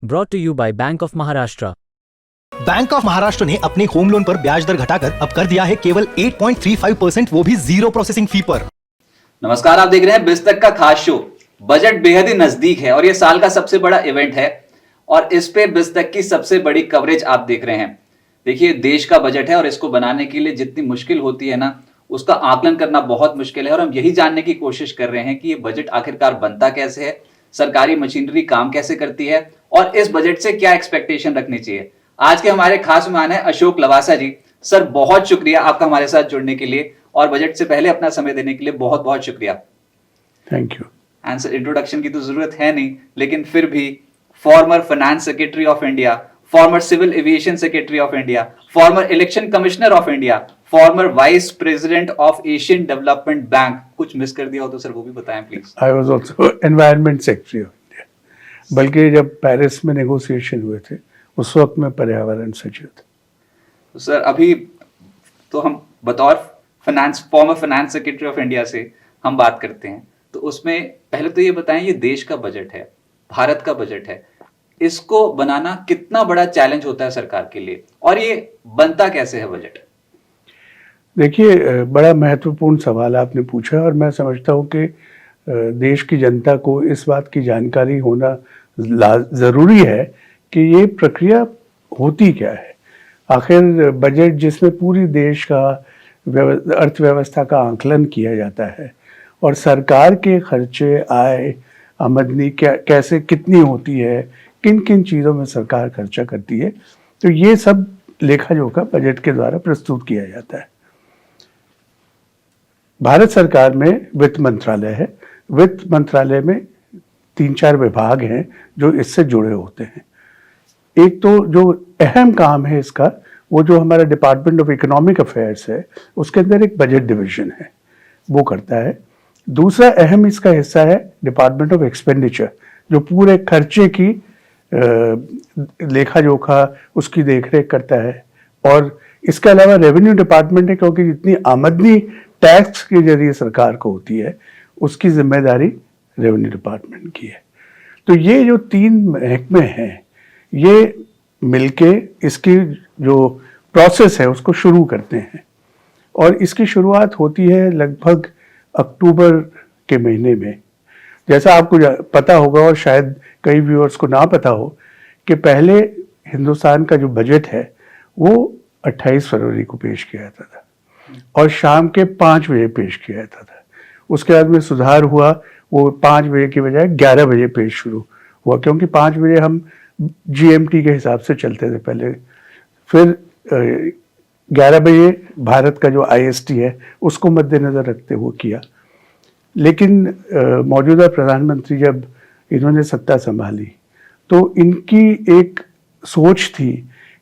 Brought to you by Bank of Maharashtra. Bank of Maharashtra ने अपने home loan पर ब्याज दर घटाकर अब कर दिया है केवल 8.35%, वो भी जीरो प्रोसेसिंग फी पर। नमस्कार, आप देख रहे हैं बिस्तक का खास शो। बजट बेहद ही नजदीक है और ये साल का सबसे बड़ा इवेंट है और इस पे बिस्तक की सबसे बड़ी कवरेज आप देख रहे हैं। देखिए, देश का बजट है और इसको बनाने के लिए जितनी मुश्किल होती है ना, उसका आकलन करना बहुत मुश्किल है और हम यही जानने की कोशिश कर रहे हैं कि ये बजट आखिरकार बनता कैसे है, सरकारी मशीनरी काम कैसे करती है और इस बजट से क्या एक्सपेक्टेशन रखनी चाहिए। आज के हमारे खास मेहमान है अशोक लवासा जी। सर, बहुत शुक्रिया आपका हमारे साथ जुड़ने के लिए और बजट से पहले अपना समय देने के लिए बहुत बहुत शुक्रिया। Thank you. And sir, introduction की तो जरूरत है नहीं, लेकिन फिर भी former finance secretary of India, former civil aviation secretary of India, former election commissioner of India, former vice president of Asian development bank, कुछ मिस कर दिया हो तो सर वो भी बताएं please. I was also environment secretary of India, बल्कि जब पेरिस में नेगोशिएशन हुए थे उस वक्त में पर्यावरण सचिव था। तो सर, अभी तो हम बतौर farmer finance secretary of India से हम बात करते हैं, तो उसमें पहले तो ये बताएं, ये देश का बजट है, भारत का बजट है, इसको बनाना कितना बड़ा चैलेंज होता है सरकार के लिए और ये बनता कैसे है बजट? देखिए, बड़ा महत्वपूर्ण सवाल आपने पूछा और मैं समझता हूँ कि देश की जनता को इस बात की जानकारी होना ज़रूरी है कि ये प्रक्रिया होती क्या है। आखिर बजट जिसमें पूरी देश का अर्थव्यवस्था का आकलन किया जाता है और सरकार के खर्चे, आय, आमदनी कैसे कितनी होती है, किन किन चीज़ों में सरकार खर्चा करती है, तो ये सब लेखा जोखा बजट के द्वारा प्रस्तुत किया जाता है। भारत सरकार में वित्त मंत्रालय है। वित्त मंत्रालय में 3-4 विभाग हैं जो इससे जुड़े होते हैं। एक तो जो अहम काम है इसका, वो जो हमारा डिपार्टमेंट ऑफ इकोनॉमिक अफेयर्स है, उसके अंदर एक बजट डिवीजन है, वो करता है। दूसरा अहम इसका हिस्सा है डिपार्टमेंट ऑफ एक्सपेंडिचर, जो पूरे खर्चे की लेखा जोखा उसकी देखरेख करता है। और इसके अलावा रेवेन्यू डिपार्टमेंट है, क्योंकि जितनी आमदनी टैक्स के जरिए सरकार को होती है उसकी जिम्मेदारी रेवेन्यू डिपार्टमेंट की है। तो ये जो 3 महकमे हैं, ये मिलके इसकी जो प्रोसेस है उसको शुरू करते हैं और इसकी शुरुआत होती है लगभग अक्टूबर के महीने में। जैसा आपको पता होगा और शायद कई व्यूअर्स को ना पता हो कि पहले हिंदुस्तान का जो बजट है वो 28 फरवरी को पेश किया जाता था और शाम के 5 बजे पेश किया जाता था। उसके बाद में सुधार हुआ, वो 5 बजे की बजाय 11 बजे पेश शुरू हुआ, क्योंकि 5 बजे हम GMT के हिसाब से चलते थे पहले। फिर 11 बजे भारत का जो IST है उसको मद्देनज़र रखते हुए किया। लेकिन मौजूदा प्रधानमंत्री जब इन्होंने सत्ता संभाली तो इनकी एक सोच थी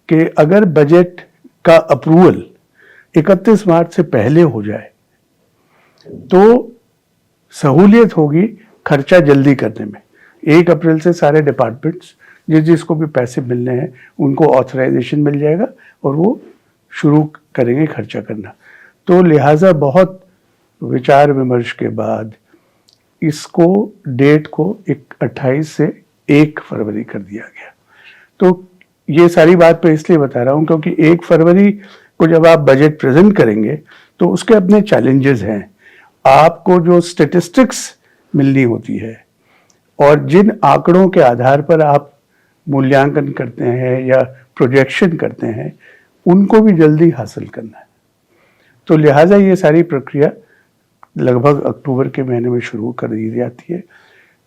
कि अगर बजट का अप्रूवल 31 मार्च से पहले हो जाए तो सहूलियत होगी खर्चा जल्दी करने में। 1 अप्रैल से सारे डिपार्टमेंट्स जिसको भी पैसे मिलने हैं उनको ऑथराइजेशन मिल जाएगा और वो शुरू करेंगे खर्चा करना। तो लिहाजा बहुत विचार विमर्श के बाद इसको डेट को 28 से 1 फरवरी कर दिया गया। तो ये सारी बात मैं इसलिए बता रहा हूँ क्योंकि 1 फरवरी को जब आप बजट प्रेजेंट करेंगे तो उसके अपने चैलेंजेस हैं। आपको जो स्टेटिस्टिक्स मिलनी होती है और जिन आंकड़ों के आधार पर आप मूल्यांकन करते हैं या प्रोजेक्शन करते हैं, उनको भी जल्दी हासिल करना है। तो लिहाजा ये सारी प्रक्रिया लगभग अक्टूबर के महीने में शुरू कर दी जाती है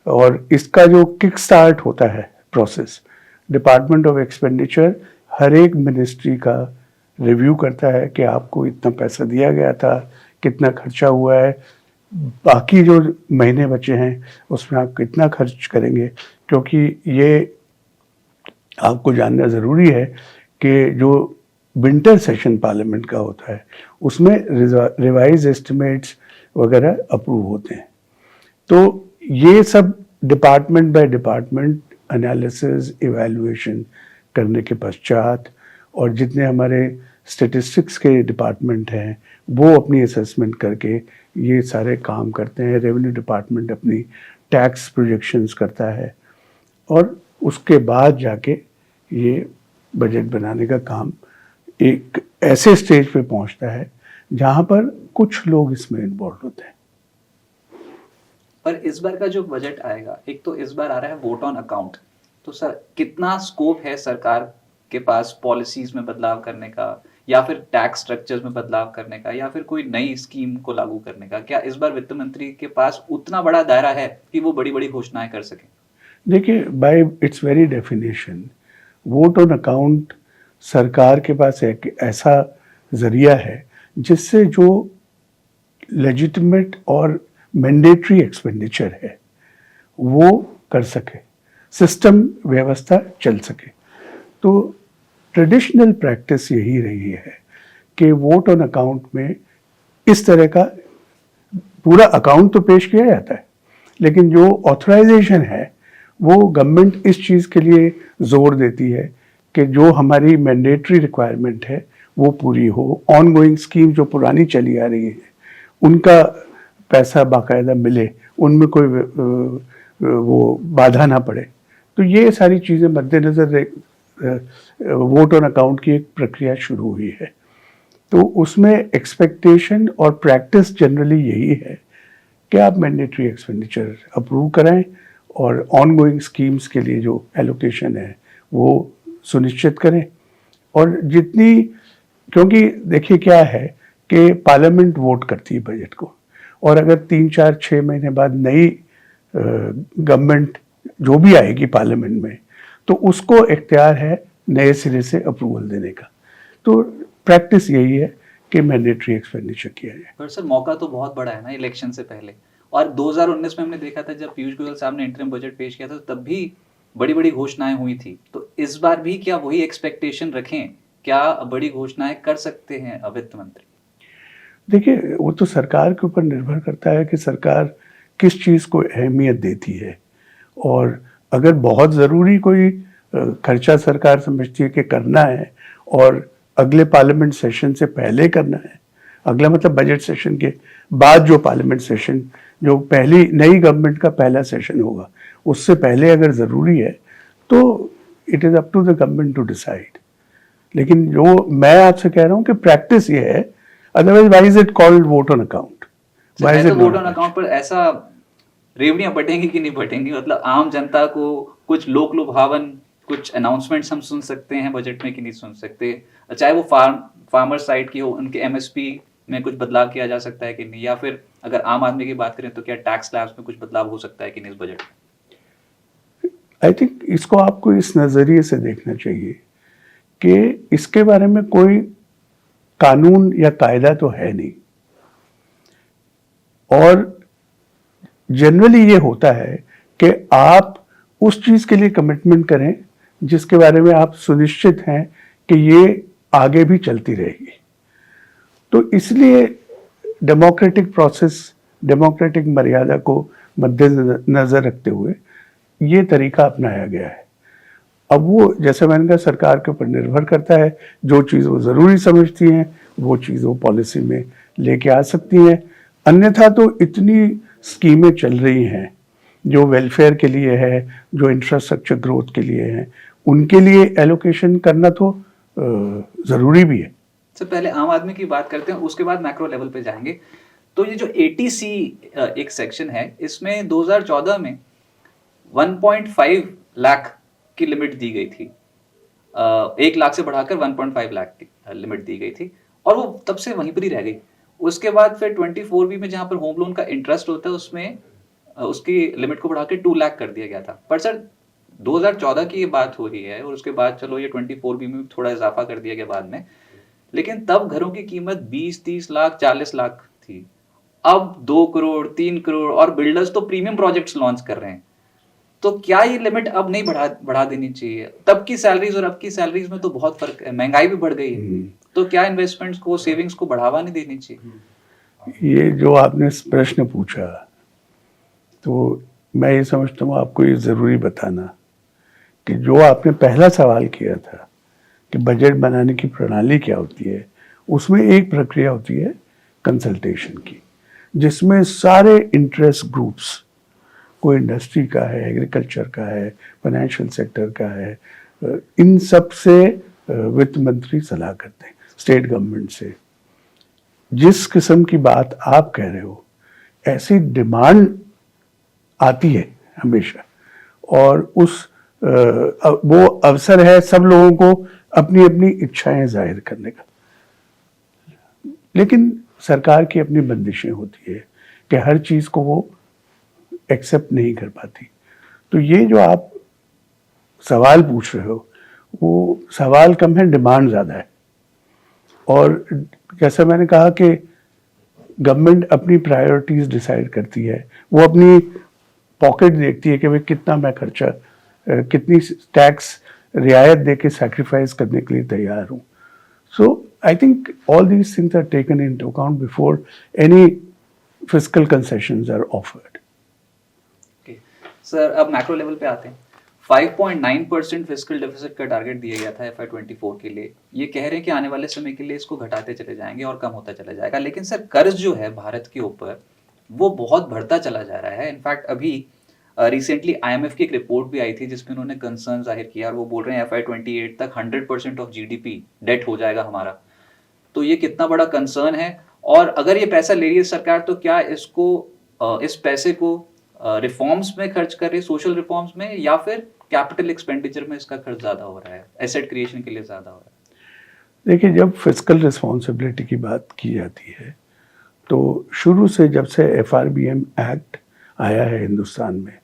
और इसका जो किक स्टार्ट होता है प्रोसेस, डिपार्टमेंट ऑफ एक्सपेंडिचर हर एक मिनिस्ट्री का रिव्यू करता है कि आपको इतना पैसा दिया गया था, कितना खर्चा हुआ है, बाकी जो महीने बचे हैं उसमें आप कितना खर्च करेंगे। क्योंकि ये आपको जानना ज़रूरी है कि जो विंटर सेशन पार्लियामेंट का होता है उसमें रिवाइज एस्टिमेट्स वगैरह अप्रूव होते हैं। तो ये सब department by department analysis, evaluation करने के पश्चात और जितने हमारे स्टेटिस्टिक्स के डिपार्टमेंट हैं वो अपनी असेसमेंट करके ये सारे काम करते हैं। रेवेन्यू डिपार्टमेंट अपनी टैक्स प्रोजेक्शंस करता है और उसके बाद जाके ये बजट बनाने का काम एक ऐसे स्टेज पे पहुंचता है जहां पर कुछ लोग इसमें इन्वॉल्व होते हैं। पर इस बार का जो बजट आएगा, एक तो इस बार आ रहा है वोट ऑन अकाउंट, तो सर कितना स्कोप है सरकार के पास पॉलिसीज में बदलाव करने का, या फिर टैक्स स्ट्रक्चर्स में बदलाव करने का, या फिर कोई नई स्कीम को लागू करने का? क्या इस बार वित्त मंत्री के पास उतना बड़ा दायरा है कि वो बड़ी बड़ी घोषणाएं कर सकें? देखिए, bye it's very definition vote on account सरकार के पास एक ऐसा जरिया है जिससे जो लेजिटिमेट और मैंडेटरी एक्सपेंडिचर है वो कर सके, सिस्टम व्यवस्था चल सके। तो ट्रेडिशनल प्रैक्टिस यही रही है कि वोट ऑन अकाउंट में इस तरह का पूरा अकाउंट तो पेश किया जाता है, लेकिन जो ऑथराइजेशन है वो गवर्नमेंट इस चीज़ के लिए जोर देती है कि जो हमारी मैंडेटरी रिक्वायरमेंट है वो पूरी हो, ऑनगोइंग स्कीम जो पुरानी चली आ रही है उनका पैसा बाकायदा मिले, उनमें कोई वो बाधा ना पड़े। तो ये सारी चीज़ें मद्देनज़र वोट ऑन अकाउंट की एक प्रक्रिया शुरू हुई है। तो उसमें एक्सपेक्टेशन और प्रैक्टिस जनरली यही है कि आप मैंडेटरी एक्सपेंडिचर अप्रूव कराएं और ऑनगोइंग स्कीम्स के लिए जो एलोकेशन है वो सुनिश्चित करें। और जितनी, क्योंकि देखिए क्या है कि पार्लियामेंट वोट करती है बजट को, और अगर 3-4-6 महीने बाद नई गवर्नमेंट जो भी आएगी पार्लियामेंट में तो उसको इख्तियार है नए सिरे से अप्रूवल देने का। तो प्रैक्टिस यही है कि मैंडेटरी एक्सपेंडिचर किया जाए। पर सर मौका तो बहुत बड़ा है ना इलेक्शन से पहले, और 2019 में हमने देखा था जब पीयूष गोयल साहब ने इंटरिम बजट पेश किया था तब भी बड़ी बड़ी घोषणाएं हुई थी। तो इस बार भी क्या वही एक्सपेक्टेशन रखें, क्या बड़ी घोषणाएं कर सकते हैं वित्त मंत्री? देखिए, वो तो सरकार के ऊपर निर्भर करता है कि सरकार किस चीज़ को अहमियत देती है, और अगर बहुत ज़रूरी कोई खर्चा सरकार समझती है कि करना है और अगले पार्लियामेंट सेशन से पहले करना है, अगला मतलब बजट सेशन के बाद जो पार्लियामेंट सेशन, जो पहली नई गवर्नमेंट का पहला सेशन होगा, उससे पहले अगर ज़रूरी है तो it is up to the government to decide. लेकिन जो मैं आपसे कह रहा हूँ कि प्रैक्टिस ये है, otherwise why is it called vote on account? Why is it won't on account? पर ऐसा रेवड़ियां बटेंगी कि नहीं बटेंगी? मतलब आम जनता को कुछ लोक लुभावन कुछ अनाउंसमेंट्स हम सुन सकते हैं बजट में कि नहीं सुन सकते? चाहे वो फार्मर साइड की हो, उनके एमएसपी में कुछ बदलाव किया जा सकता है कि नहीं? या फिर अगर आम आदमी की बात करें तो क्या टैक्स स्लैब्स में कुछ बदलाव हो सकता है कि नहीं इस बजट में? आई थिंक इसको आपको इस नज़रिए से देखना चाहिए कि इसके बारे में कोई कानून या कायदा तो है नहीं, और जनरली ये होता है कि आप उस चीज़ के लिए कमिटमेंट करें जिसके बारे में आप सुनिश्चित हैं कि ये आगे भी चलती रहेगी। तो इसलिए डेमोक्रेटिक प्रोसेस, डेमोक्रेटिक मर्यादा को मद्देनज़र रखते हुए ये तरीका अपनाया गया है। अब वो, जैसे मैंने कहा, सरकार के ऊपर निर्भर करता है, जो चीज़ वो ज़रूरी समझती हैं वो चीज़ वो पॉलिसी में लेके आ सकती हैं। अन्यथा तो इतनी स्कीमें चल रही हैं जो वेलफेयर के लिए है, जो इंफ्रास्ट्रक्चर ग्रोथ के लिए है, उनके लिए एलोकेशन करना तो ज़रूरी भी है। सर पहले आम आदमी की बात करते हैं, उसके बाद मैक्रो लेवल पे जाएंगे। तो ये जो एटीसी एक सेक्शन है, इसमें 2014 में 1.5 लाख की लिमिट दी गई थी, 1 लाख से बढ़ाकर 1.5 लाख की लिमिट दी गई थी, और वो तब से वहीं पर ही रह गई। उसके बाद फिर 24B में जहां पर होम लोन का इंटरेस्ट होता है उसमें उसकी लिमिट को बढ़ाकर 2 लाख कर दिया गया था। पर सर 2014 की ये बात हो रही है, और उसके बाद चलो ये 24B में थोड़ा इजाफा कर दिया गया बाद में, लेकिन तब घरों की कीमत 20-30 लाख 40 लाख थी। अब 2 करोड़ 3 करोड़, और बिल्डर्स तो प्रीमियम प्रोजेक्ट्स लॉन्च कर रहे हैं। तो क्या ये लिमिट अब नहीं बढ़ा देनी चाहिए? तब की सैलरीज और अब की सैलरीज में तो बहुत फर्क है, महंगाई भी बढ़ गई है। तो क्या इन्वेस्टमेंट्स को, सेविंग्स को बढ़ावा नहीं देनी चाहिए? ये जो आपने प्रश्न पूछा, तो मैं ये समझता हूँ आपको ये ज़रूरी बताना कि जो आपने पहला सवाल किया था कि बजट बनाने की प्रणाली क्या होती है, उसमें एक प्रक्रिया होती है कंसल्टेशन की, जिसमें सारे इंटरेस्ट ग्रुप्स कोई इंडस्ट्री का है, एग्रीकल्चर का है, फाइनेंशियल सेक्टर का है, इन सब से वित्त मंत्री सलाह करते हैं, स्टेट गवर्नमेंट से। जिस किस्म की बात आप कह रहे हो, ऐसी डिमांड आती है हमेशा, और वो अवसर है सब लोगों को अपनी अपनी इच्छाएं जाहिर करने का। लेकिन सरकार की अपनी बंदिशें होती है कि हर चीज को वो एक्सेप्ट नहीं कर पाती। तो ये जो आप सवाल पूछ रहे हो, वो सवाल कम है, डिमांड ज्यादा है। और जैसा मैंने कहा कि गवर्नमेंट अपनी प्रायोरिटीज डिसाइड करती है, वो अपनी पॉकेट देखती है कि भाई कितना मैं खर्चा, कितनी टैक्स रियायत दे के सैक्रिफाइस करने के लिए तैयार हूँ। So I think all these things are taken into account before any fiscal concessions are offered. Sir, अब मैक्रो लेवल पे आते हैं। 5.9% फिस्कल डेफिसिट का टारगेट दिया गया था FY24 के लिए। ये कह रहे हैं कि आने वाले समय के लिए इसको घटाते चले जाएंगे और कम होता चला जाएगा। लेकिन सर, कर्ज जो है भारत के ऊपर वो बहुत बढ़ता चला जा रहा है। इनफैक्ट अभी रिसेंटली IMF की एक रिपोर्ट भी आई थी जिसमें उन्होंने कंसर्न जाहिर किया, और वो बोल रहे हैं FY28 तक 100% ऑफ GDP डेट हो जाएगा हमारा। तो ये कितना बड़ा कंसर्न है, और अगर ये पैसा ले रही है सरकार, तो क्या इस पैसे को रिफॉर्म्स में खर्च कर रही है, सोशल रिफॉर्म्स में, या फिर कैपिटल एक्सपेंडिचर में इसका खर्च ज्यादा हो रहा है, एसेट क्रिएशन के लिए ज्यादा हो रहा है? देखिए, जब फिस्कल रिस्पॉन्सिबिलिटी की बात की जाती है तो शुरू से, जब से FRBM एक्ट आया है हिंदुस्तान में,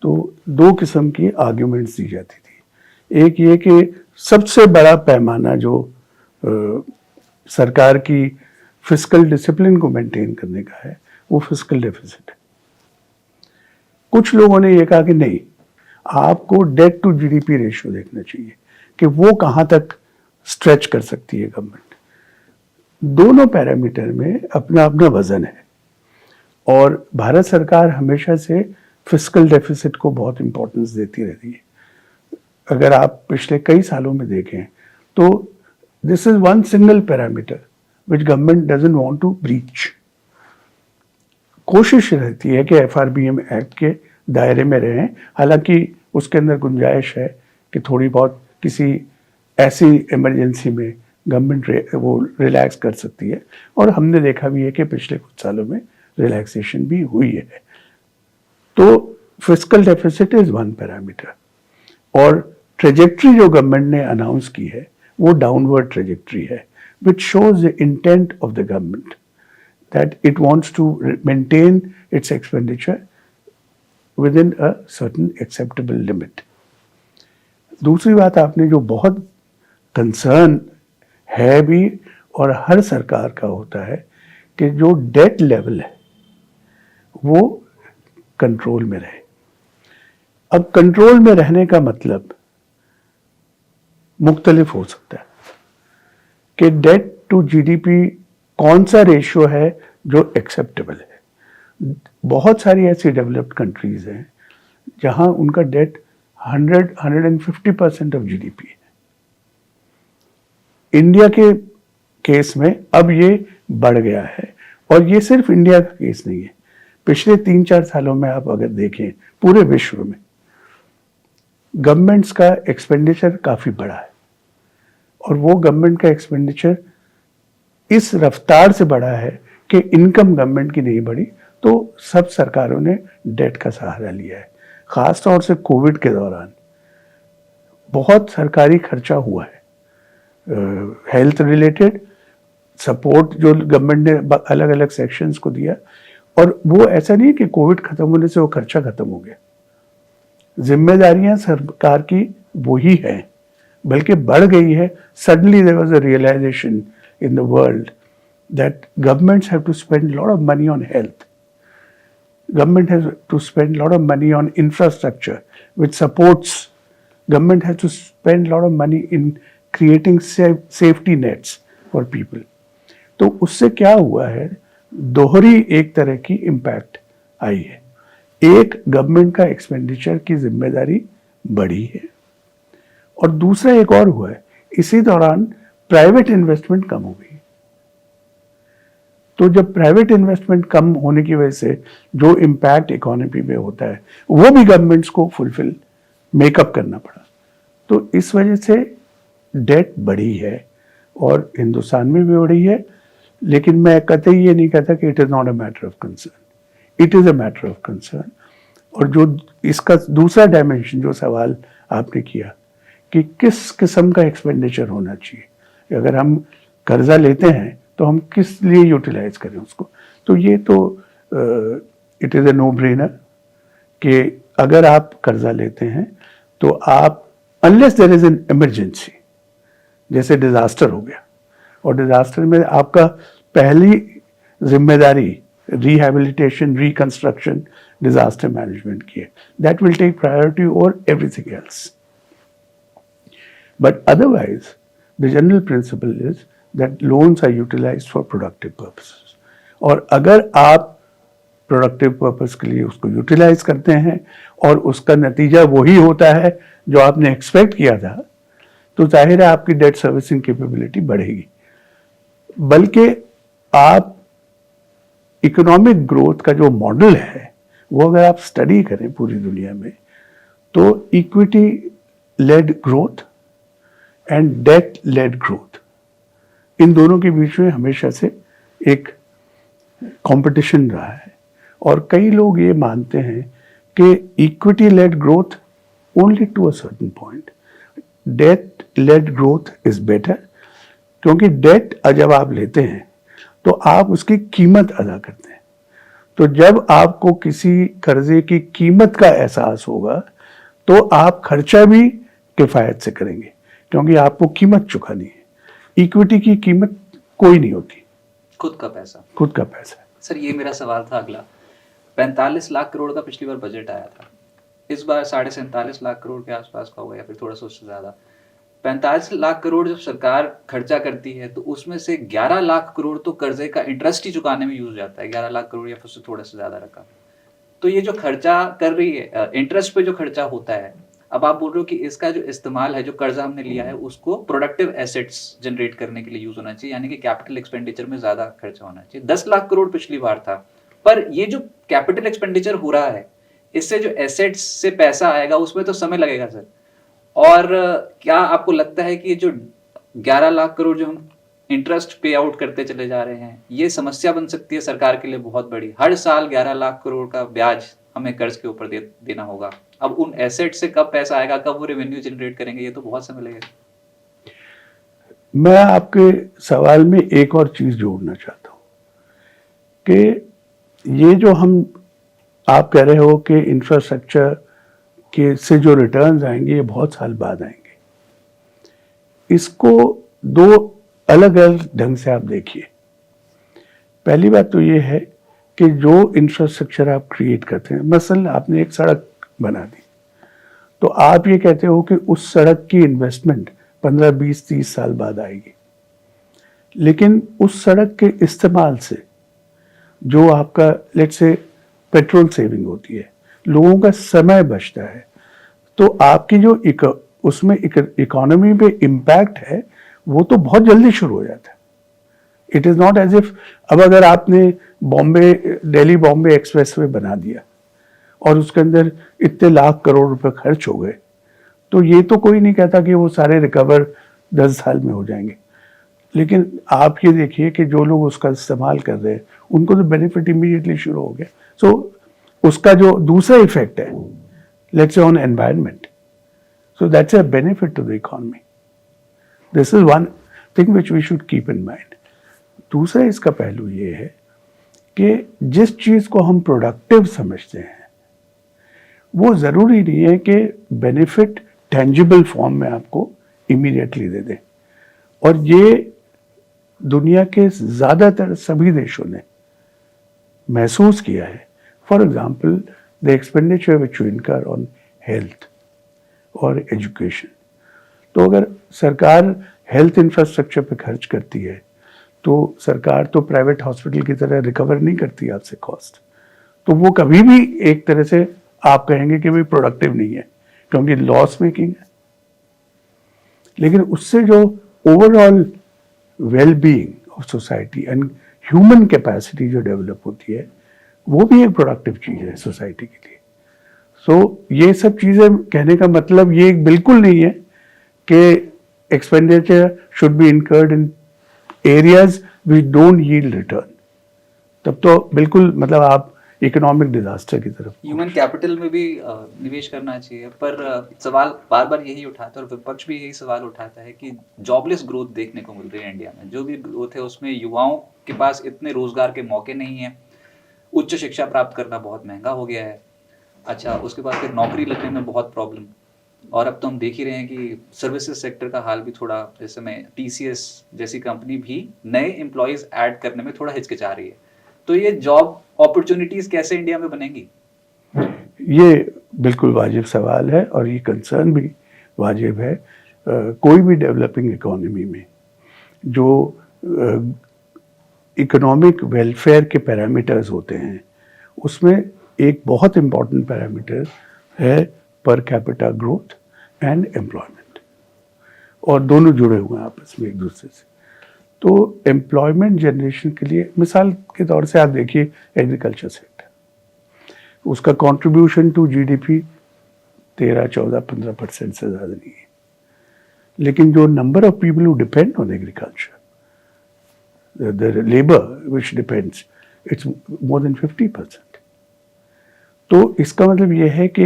तो दो किस्म की आर्ग्यूमेंट्स दी जाती थी। एक ये कि सबसे बड़ा पैमाना जो सरकार की फिस्कल डिसिप्लिन को मेंटेन करने का है, वो फिस्कल डेफिसिट है। कुछ लोगों ने ये कहा कि नहीं, आपको डेट टू GDP रेशियो देखना चाहिए कि वो कहां तक स्ट्रेच कर सकती है गवर्नमेंट। दोनों पैरामीटर में अपना अपना वजन है, और भारत सरकार हमेशा से फिस्कल डेफिसिट को बहुत इंपॉर्टेंस देती रहती है। अगर आप पिछले कई सालों में देखें तो this is one single parameter which government doesn't want to breach. कोशिश रहती है कि FRBM एक्ट के दायरे में रहें, हालांकि उसके अंदर गुंजाइश है कि थोड़ी बहुत किसी ऐसी इमरजेंसी में गवर्नमेंट वो रिलैक्स कर सकती है, और हमने देखा भी है कि पिछले कुछ सालों में रिलैक्सेशन भी हुई है। तो fiscal deficit is one parameter, और ट्रेजेक्ट्री जो गवर्नमेंट ने अनाउंस की है वो डाउनवर्ड ट्रेजेक्ट्री है, which shows the intent of the government that it wants to maintain its expenditure within a certain acceptable limit. दूसरी बात, आपने जो बहुत कंसर्न है भी और हर सरकार का होता है कि जो डेट लेवल है वो कंट्रोल में रहे। अब कंट्रोल में रहने का मतलब मुख्तलिफ हो सकता है कि डेट टू GDP कौन सा रेशियो है जो एक्सेप्टेबल है। बहुत सारी ऐसी डेवलप्ड कंट्रीज हैं जहां उनका डेट 150% ऑफ GDP है। इंडिया के केस में अब ये बढ़ गया है, और ये सिर्फ इंडिया का केस नहीं है। पिछले 3-4 सालों में आप अगर देखें पूरे विश्व में गवर्नमेंट्स का एक्सपेंडिचर काफी बढ़ा है, और वो गवर्नमेंट का एक्सपेंडिचर इस रफ्तार से बढ़ा है कि इनकम गवर्नमेंट की नहीं बढ़ी, तो सब सरकारों ने डेट का सहारा लिया है। खास तौर से कोविड के दौरान बहुत सरकारी खर्चा हुआ है, हेल्थ रिलेटेड सपोर्ट जो गवर्नमेंट ने अलग अलग सेक्शंस को दिया, और वो ऐसा नहीं है कि कोविड खत्म होने से वो खर्चा खत्म हो गया। जिम्मेदारियां सरकार की वही हैं, बल्कि बढ़ गई है। Suddenly there was a realisation in the world that governments have to spend a lot of money on health. Government has to spend a lot of money on infrastructure which supports. Government has to spend a lot of money in creating safety nets for people. तो उससे क्या हुआ है, दोहरी एक तरह की impact आई है। एक, गवर्नमेंट का एक्सपेंडिचर की जिम्मेदारी बढ़ी है, और दूसरा एक और हुआ है, इसी दौरान प्राइवेट इन्वेस्टमेंट कम हो गई। तो जब प्राइवेट इन्वेस्टमेंट कम होने की वजह से जो इम्पैक्ट इकोनॉमी में होता है वो भी गवर्नमेंट्स को फुलफिल मेकअप करना पड़ा। तो इस वजह से डेट बढ़ी है और हिंदुस्तान में भी बढ़ी है, लेकिन मैं कतई ये नहीं कहता कि it is not a matter of concern, it is a matter of concern. और जो इसका दूसरा डायमेंशन जो सवाल आपने किया कि किस किस्म का एक्सपेंडिचर होना चाहिए, अगर हम कर्जा लेते हैं तो हम किस लिए यूटिलाइज करें उसको, तो ये तो it is a no brainer कि अगर आप कर्जा लेते हैं तो आप unless there is an emergency, जैसे डिजास्टर हो गया, और डिजास्टर में आपका पहली जिम्मेदारी रिहैबिलिटेशन, रिकंस्ट्रक्शन, डिजास्टर मैनेजमेंट की है, that will take priority over everything else. But otherwise, the general principle is that loans are utilized for productive purposes. और अगर आप प्रोडक्टिव पर्पस के लिए उसको यूटिलाइज करते हैं और उसका नतीजा वही होता है जो आपने एक्सपेक्ट किया था, तो जाहिर है आपकी डेट सर्विसिंग कैपेबिलिटी बढ़ेगी। बल्कि आप इकोनॉमिक ग्रोथ का जो मॉडल है वो अगर आप स्टडी करें पूरी दुनिया में, तो equity led growth and debt led growth, इन दोनों के बीच में हमेशा से एक कंपटीशन रहा है। और कई लोग ये मानते हैं कि equity led growth only to a certain point, debt led growth is better, क्योंकि डेट जब आप लेते हैं तो आप उसकी कीमत अदा करते हैं। तो जब आपको किसी कर्जे की कीमत का एहसास होगा तो आप खर्चा भी किफायत से करेंगे, क्योंकि आपको कीमत चुकानी है। इक्विटी की कीमत कोई नहीं होती, खुद का पैसा, खुद का पैसा। सर ये मेरा सवाल था अगला। 45 लाख करोड़ का पिछली बार बजट आया था, इस बार 47.5 लाख करोड़ के आसपास का होगा या फिर थोड़ा सा उससे ज्यादा। 45 लाख करोड़ जब सरकार खर्चा करती है तो उसमें से 11 लाख करोड़ तो कर्जे का इंटरेस्ट ही चुकाने में यूज जाता है, 11 लाख करोड़ या फिर उससे थोड़ा सा ज्यादा रकम। तो ये जो खर्चा कर रही है, इंटरेस्ट पे जो खर्चा होता है, अब आप बोल रहे हो कि इसका जो इस्तेमाल है, जो कर्जा हमने लिया है, उसको प्रोडक्टिव एसेट्स जनरेट करने के लिए यूज होना चाहिए, यानी कि कैपिटल एक्सपेंडिचर में ज्यादा खर्चा होना चाहिए। 10 लाख करोड़ पिछली बार था, पर ये जो कैपिटल एक्सपेंडिचर हो रहा है, इससे जो एसेट्स से पैसा आएगा उसमें तो समय लगेगा सर। और क्या आपको लगता है कि ये जो 11 लाख करोड़ जो हम इंटरेस्ट पे आउट करते चले जा रहे हैं, ये समस्या बन सकती है सरकार के लिए बहुत बड़ी? हर साल 11 लाख करोड़ का ब्याज हमें कर्ज के ऊपर देना होगा। अब उन एसेट से कब पैसा आएगा, कब वो रेवेन्यू जनरेट करेंगे, ये तो बहुत समय लगेगा। मैं आपके सवाल में एक और चीज जोड़ना चाहता हूं कि ये जो आप कह रहे हो कि इंफ्रास्ट्रक्चर के से जो रिटर्न्स आएंगे ये बहुत साल बाद आएंगे, इसको दो अलग अलग ढंग से आप देखिए। पहली बात तो ये है कि जो इंफ्रास्ट्रक्चर आप क्रिएट करते हैं, मसलन आपने एक सड़क बना दी, तो आप ये कहते हो कि उस सड़क की इन्वेस्टमेंट 15, 20, 30 साल बाद आएगी, लेकिन उस सड़क के इस्तेमाल से जो आपका लेट्स से पेट्रोल सेविंग होती है, लोगों का समय बचता है, तो आपकी जो उसमें इकोनॉमी पे इम्पैक्ट है वो तो बहुत जल्दी शुरू हो जाता है। It is not as if अब अगर आपने दिल्ली बॉम्बे एक्सप्रेसवे बना दिया और उसके अंदर इतने लाख करोड़ रुपए खर्च हो गए, तो ये तो कोई नहीं कहता कि वो सारे रिकवर 10 साल में हो जाएंगे। लेकिन आप ये देखिए कि जो लोग उसका इस्तेमाल कर रहे हैं उनको तो बेनिफिट इमीडिएटली शुरू हो गया। सो उसका जो दूसरा इफेक्ट है, let's say on environment, so that's a benefit to the economy. This is one thing which we should keep in mind. दूसरा इसका पहलू ये है कि जिस चीज को हम प्रोडक्टिव समझते हैं वो जरूरी नहीं है कि बेनिफिट टेंजिबल फॉर्म में आपको इमीडिएटली दे दे। और ये दुनिया के ज्यादातर सभी देशों ने महसूस किया है। For example the expenditure which you इनकर ऑन हेल्थ और एजुकेशन, तो अगर सरकार हेल्थ इंफ्रास्ट्रक्चर पे खर्च करती है तो सरकार तो प्राइवेट हॉस्पिटल की तरह रिकवर नहीं करती आपसे कॉस्ट, तो वो कभी भी एक तरह से आप कहेंगे कि भाई प्रोडक्टिव नहीं है, क्योंकि लॉस मेकिंग है। लेकिन उससे जो overall well being of society and human capacity जो डेवलप होती है वो भी एक प्रोडक्टिव चीज है सोसाइटी के लिए। सो ये सब चीजें कहने का मतलब ये बिल्कुल नहीं है कि expenditure should be incurred in areas which don't yield return, तब तो बिल्कुल मतलब आप इकोनॉमिक डिजास्टर की तरफ। ह्यूमन कैपिटल में भी निवेश करना चाहिए, पर सवाल बार बार यही उठाता है और विपक्ष भी यही सवाल उठाता है कि जॉबलेस ग्रोथ देखने को मिल रही है इंडिया में। जो भी ग्रोथ है उसमें युवाओं के पास इतने रोजगार के मौके नहीं है, उच्च शिक्षा प्राप्त करना बहुत महंगा हो गया है। अच्छा, उसके बाद फिर नौकरी लगने में बहुत प्रॉब्लम, और अब तो हम देख ही रहे हैं कि सर्विसेज सेक्टर का हाल भी थोड़ा, इस समय टीसीएस जैसी कंपनी भी नए एम्प्लॉयज ऐड करने में थोड़ा हिचकिचा रही है। तो ये जॉब अपॉर्चुनिटीज कैसे इंडिया में बनेंगी? ये बिल्कुल वाजिब सवाल है और ये कंसर्न भी वाजिब है। कोई भी डेवलपिंग इकोनॉमी में जो इकोनॉमिक वेलफेयर के पैरामीटर्स होते हैं उसमें एक बहुत इंपॉर्टेंट पैरामीटर है per capita growth and employment, और दोनों जुड़े हुए हैं आपस में एक दूसरे से। तो एम्प्लॉयमेंट जनरेशन के लिए मिसाल के तौर से आप देखिए एग्रीकल्चर सेक्टर, उसका कंट्रीब्यूशन टू जीडीपी 13-14-15% से ज़्यादा नहीं है, लेकिन जो number of people who depend on agriculture, the labour which depends, it's more than 50%। तो इसका मतलब यह है कि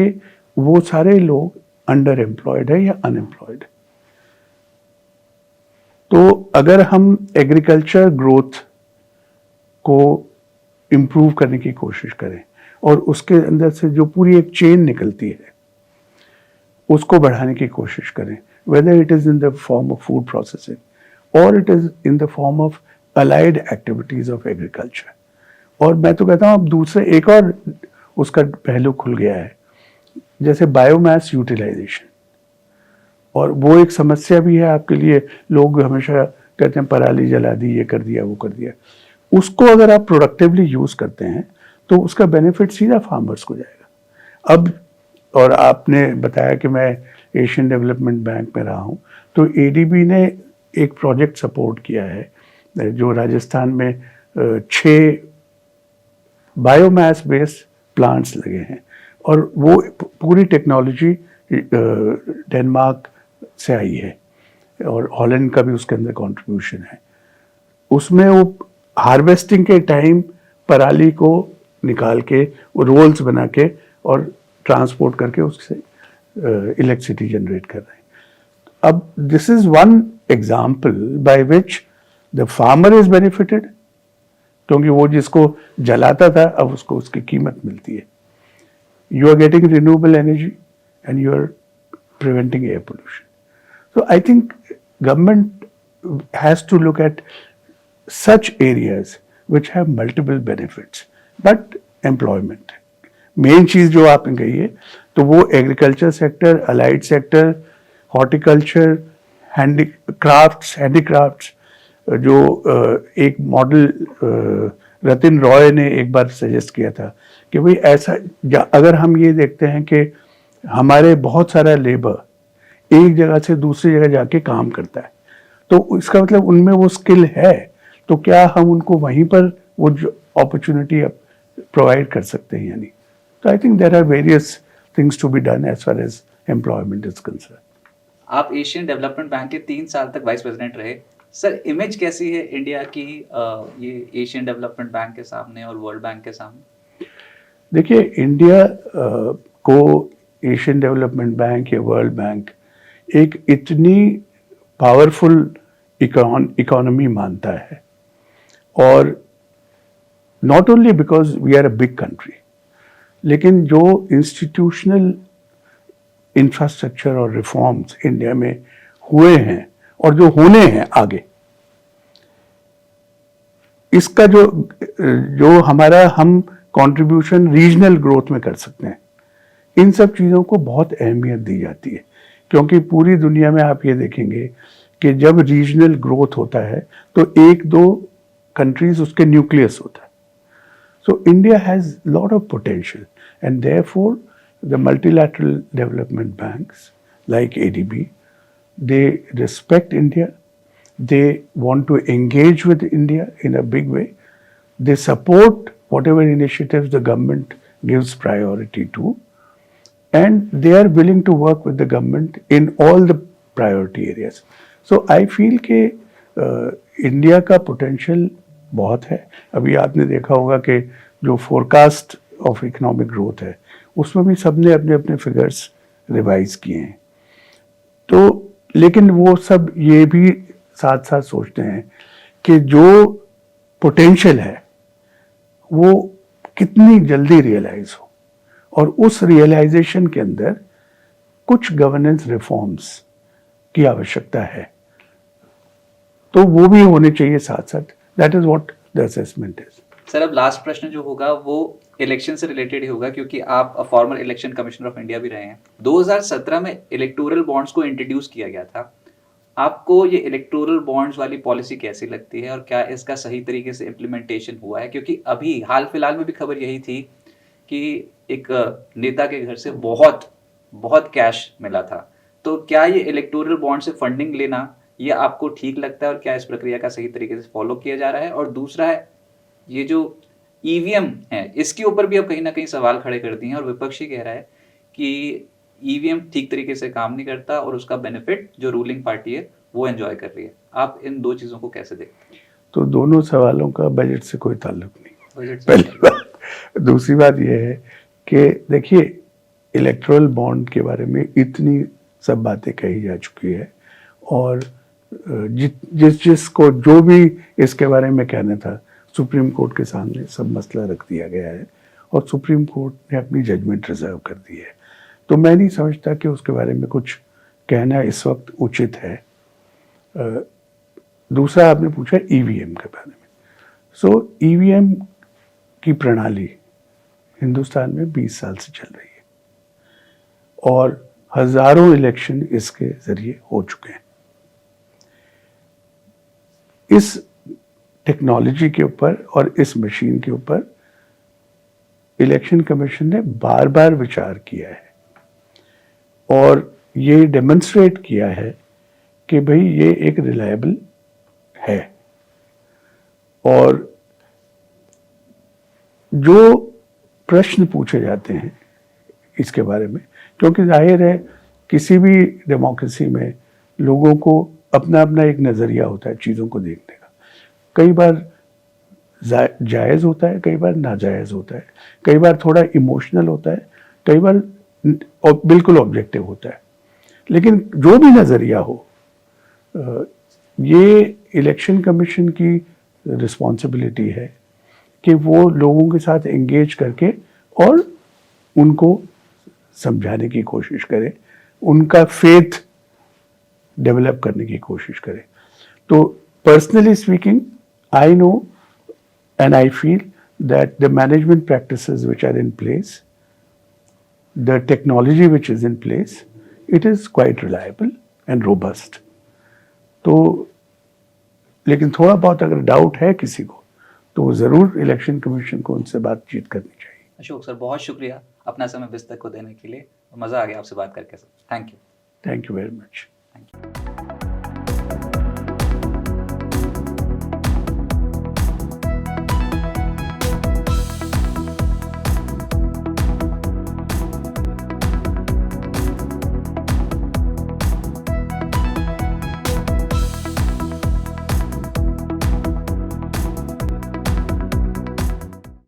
वो सारे लोग अंडर एम्प्लॉयड है या अनएम्प्लॉयड। तो अगर हम एग्रीकल्चर ग्रोथ को इम्प्रूव करने की कोशिश करें और उसके अंदर से जो पूरी एक चेन निकलती है उसको बढ़ाने की कोशिश करें, whether it is in the form of food processing और it is in the form of allied activities of agriculture. और मैं तो कहता हूँ अब दूसरे एक और उसका पहलू खुल गया है, जैसे बायोमास यूटिलाइजेशन, और वो एक समस्या भी है आपके लिए। लोग हमेशा कहते हैं पराली जला दी, ये कर दिया, वो कर दिया। उसको अगर आप प्रोडक्टिवली यूज करते हैं तो उसका बेनिफिट सीधा फार्मर्स को जाएगा। अब और आपने बताया कि मैं एशियन डेवलपमेंट बैंक में रहा हूँ, तो एडीबी ने एक प्रोजेक्ट सपोर्ट किया है जो राजस्थान में 6 बायोमास बेस्ड प्लांट्स लगे हैं, और वो पूरी टेक्नोलॉजी डेनमार्क से आई है और हॉलैंड का भी उसके अंदर कंट्रीब्यूशन है। उसमें वो हार्वेस्टिंग के टाइम पराली को निकाल के वो रोल्स बना के और ट्रांसपोर्ट करके उससे इलेक्ट्रिसिटी जनरेट कर रहे हैं। अब this is one example by which the farmer is benefited, क्योंकि वो जिसको जलाता था अब उसको उसकी कीमत मिलती है। You are getting renewable energy and you are preventing air pollution. So I think government has to look at such areas which have multiple benefits, but employment main चीज जो आपने कही है, तो वो agriculture sector, allied sector, horticulture, handicrafts, जो एक model रतिन Roy ने एक बार सजेस्ट किया था कि भाई ऐसा अगर हम ये देखते हैं कि हमारे बहुत सारा लेबर एक जगह से दूसरी जगह जाके काम करता है, तो इसका मतलब उनमें वो स्किल है, तो क्या हम उनको वहीं पर वो अपॉर्चुनिटी प्रोवाइड कर सकते हैं या नहीं। तो I think there are various things to be done as far as employment is concern. आप एशियन डेवलपमेंट बैंक के 3 साल तक वाइस प्रेसिडेंट रहे सर, इमेज कैसी है इंडिया की ये एशियन डेवलपमेंट बैंक के सामने और वर्ल्ड बैंक के सामने? देखिए, इंडिया को एशियन डेवलपमेंट बैंक या वर्ल्ड बैंक एक इतनी पावरफुल इकोनॉमी मानता है, और not only because we are a big country, लेकिन जो इंस्टीट्यूशनल इंफ्रास्ट्रक्चर और रिफॉर्म्स इंडिया में हुए हैं और जो होने हैं आगे, इसका जो हमारा हम कंट्रीब्यूशन रीजनल ग्रोथ में कर सकते हैं, इन सब चीज़ों को बहुत अहमियत दी जाती है। क्योंकि पूरी दुनिया में आप ये देखेंगे कि जब रीजनल ग्रोथ होता है तो 1-2 कंट्रीज उसके न्यूक्लियस होता है। So India has lot of potential, and therefore the multilateral development banks like ADB, they respect India, they want to engage with India in a big way, they support whatever initiatives the government gives priority to, and they are willing to work with the government in all the priority areas. So I feel कि India का potential बहुत है. अभी आपने देखा होगा कि जो फोरकास्ट ऑफ इकोनॉमिक ग्रोथ है उसमें भी सबने अपने अपने फिगर्स रिवाइज किए हैं. तो लेकिन वो सब ये भी साथ साथ सोचते हैं कि जो पोटेंशियल है वो कितनी जल्दी रियलाइज हो, और उस रियलाइजेशन के अंदर कुछ गवर्नेंस रिफॉर्म्स की आवश्यकता है. तो वो भी होने चाहिए साथ साथ. That is what the assessment is. Sir, अब लास्ट प्रश्न जो होगा वो इलेक्शन से रिलेटेड ही होगा, क्योंकि आप farmer election commissioner of India भी रहे हैं. 2017 में इलेक्टोरल बॉन्ड्स को इंट्रोड्यूस किया गया था. आपको ये इलेक्टोरल बॉन्ड्स वाली पॉलिसी कैसी लगती है और क्या इसका सही तरीके से इम्प्लीमेंटेशन हुआ है? क्योंकि अभी हाल फिलहाल में भी खबर यही थी कि एक नेता के घर से बहुत बहुत कैश मिला था. तो क्या ये इलेक्टोरल बॉन्ड से फंडिंग लेना ये आपको ठीक लगता है और क्या इस प्रक्रिया का सही तरीके से फॉलो किया जा रहा है? और दूसरा है, ये जो ईवीएम है इसके ऊपर भी अब कहीं ना कहीं सवाल खड़े कर दिए हैं और विपक्ष ही कह रहा है कि ईवीएम ठीक तरीके से काम नहीं करता और उसका बेनिफिट जो रूलिंग पार्टी है वो एंजॉय कर रही है. आप इन दो चीजों को कैसे देखते हैं? तो दोनों सवालों का बजट से कोई ताल्लुक नहीं. बजट से पहली बात. दूसरी बात यह है कि देखिए, इलेक्टोरल बॉन्ड के बारे में इतनी सब बातें कही जा चुकी है और जिसको जो भी इसके बारे में कहना था सुप्रीम कोर्ट के सामने सब मसला रख दिया गया है और सुप्रीम कोर्ट ने अपनी जजमेंट रिजर्व कर दी है. तो मैं नहीं समझता कि उसके बारे में कुछ कहना इस वक्त उचित है. दूसरा आपने पूछा ईवीएम के बारे में. सो ईवीएम की प्रणाली हिंदुस्तान में 20 साल से चल रही है और हजारों इलेक्शन इसके जरिए हो चुके हैं. इस टेक्नोलॉजी के ऊपर और इस मशीन के ऊपर इलेक्शन कमीशन ने बार बार विचार किया है और ये डेमोन्स्ट्रेट किया है कि भाई ये एक रिलायबल है. और जो प्रश्न पूछे जाते हैं इसके बारे में, क्योंकि जाहिर है किसी भी डेमोक्रेसी में लोगों को अपना अपना एक नज़रिया होता है चीज़ों को देखने का. कई बार जायज़ होता है, कई बार नाजायज़ होता है, कई बार थोड़ा इमोशनल होता है, कई बार बिल्कुल ऑब्जेक्टिव होता है. लेकिन जो भी नज़रिया हो, ये इलेक्शन कमीशन की रिस्पॉन्सिबिलिटी है कि वो लोगों के साथ एंगेज करके और उनको समझाने की कोशिश करे, उनका फेथ डेवलप करने की कोशिश करे. तो personally speaking, I know and I feel that the management practices which are in place, the technology which is in place, it is quite reliable and robust. तो लेकिन थोड़ा बहुत अगर डाउट है किसी को तो ज़रूर इलेक्शन कमीशन को उनसे बातचीत करनी चाहिए. अशोक सर, बहुत शुक्रिया अपना समय बिस्तक को देने के लिए. मज़ा आ गया आपसे बात करके sir. Thank you. Thank you very much. Thank you.